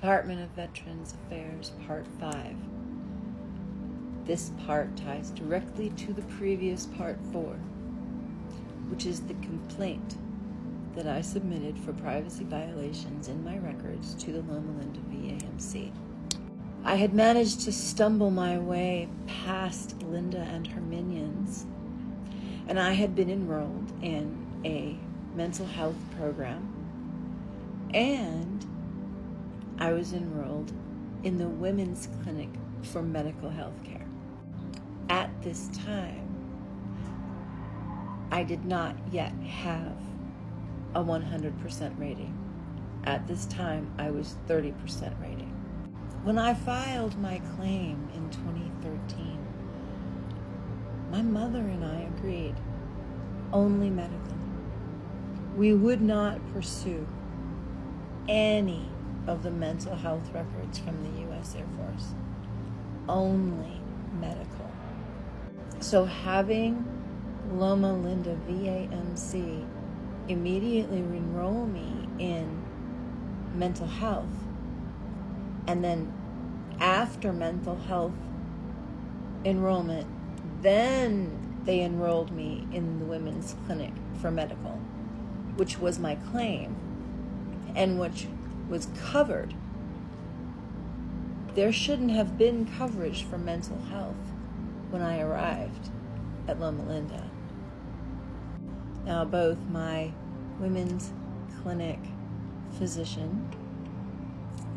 Department of Veterans Affairs, Part 5. This part ties directly to the previous Part 4, which is the complaint that I submitted for privacy violations in my records to the Loma Linda VAMC. I had managed to stumble my way past Linda and her minions, and I had been enrolled in a mental health program, and I was enrolled in the Women's Clinic for Medical Health Care. At this time, I did not yet have a 100% rating. At this time, I was 30% rating. When I filed my claim in 2013, my mother and I agreed only medical. We would not pursue any of the mental health records from the U.S. Air Force, only medical. So having Loma Linda VAMC immediately enroll me in mental health, and then after mental health enrollment, then they enrolled me in the Women's Clinic for Medical, which was my claim and which was covered. There shouldn't have been coverage for mental health when I arrived at Loma Linda. Now, both my Women's Clinic physician,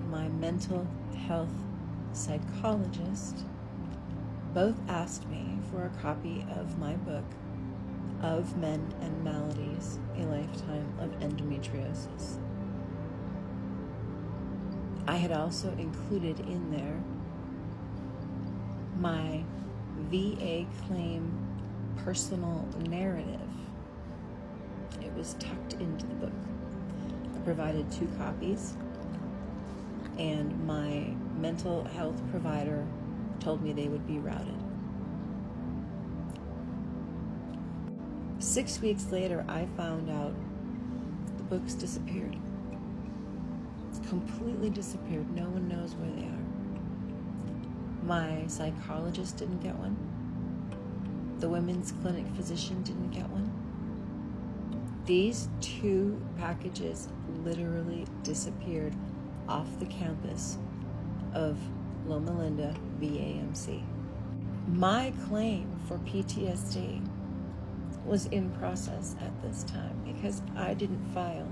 my mental health psychologist, both asked me for a copy of my book, Of Men and Maladies, A Lifetime of Endometriosis. I had also included in there my VA claim personal narrative. It was tucked into the book. I provided 2 copies, and my mental health provider told me they would be routed. 6 weeks later, I found out the books disappeared. Completely disappeared. No one knows where they are. My psychologist didn't get one. The Women's Clinic physician didn't get one. These 2 packages literally disappeared off the campus of Loma Linda VAMC. My claim for PTSD was in process at this time because I didn't file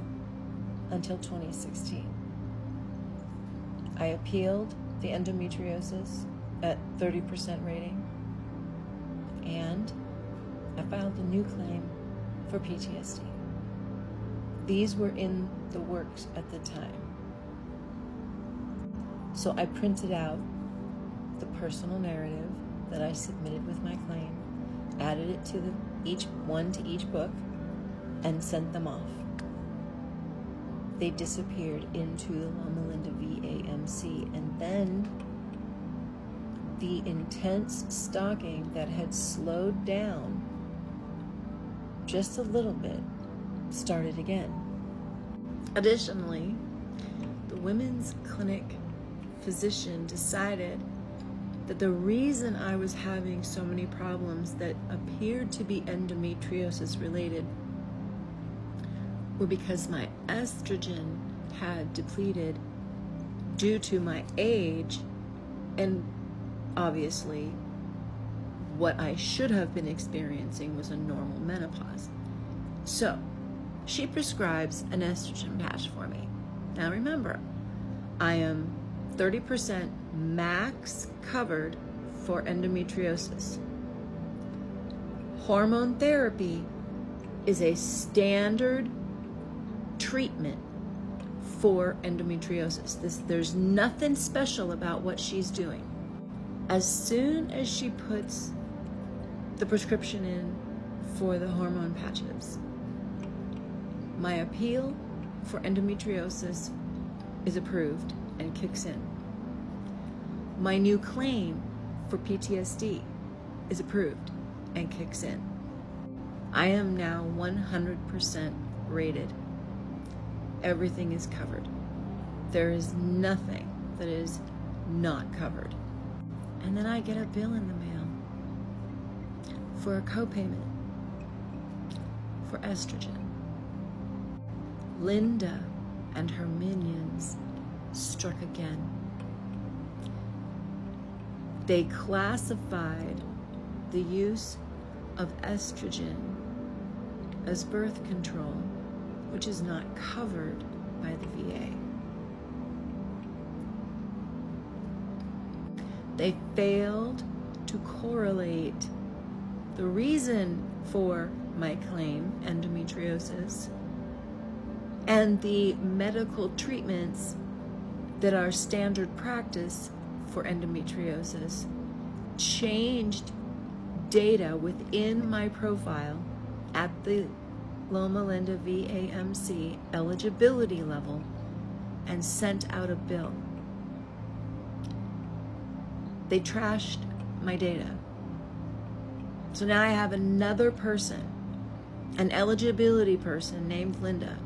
until 2016. I appealed the endometriosis at 30% rating, and I filed a new claim for PTSD. These were in the works at the time. So I printed out the personal narrative that I submitted with my claim, added it to each book, and sent them off. They disappeared into the Loma Linda VAMC, and then the intense stalking that had slowed down just a little bit started again. Additionally, the Women's Clinic physician decided that the reason I was having so many problems that appeared to be endometriosis related were because my estrogen had depleted due to my age, and obviously what I should have been experiencing was a normal menopause. So she prescribes an estrogen patch for me. Now remember, I am 30% max covered for endometriosis. Hormone therapy is a standard treatment for endometriosis. There's nothing special about what she's doing. As soon as she puts the prescription in for the hormone patches, my appeal for endometriosis is approved and kicks in. My new claim for PTSD is approved and kicks in. I am now 100% rated. Everything is covered. There is nothing that is not covered. And then I get a bill in the mail for a copayment for estrogen. Linda and her minions struck again. They classified the use of estrogen as birth control, which is not covered by the VA. They failed to correlate the reason for my claim, endometriosis, and the medical treatments that are standard practice for endometriosis, changed data within my profile at the Loma Linda VAMC eligibility level and sent out a bill. They trashed my data. So now I have another person, an eligibility person named Linda,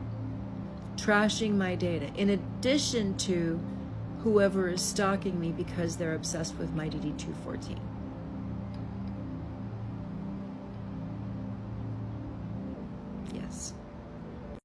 trashing my data, in addition to whoever is stalking me because they're obsessed with my DD214. Yes.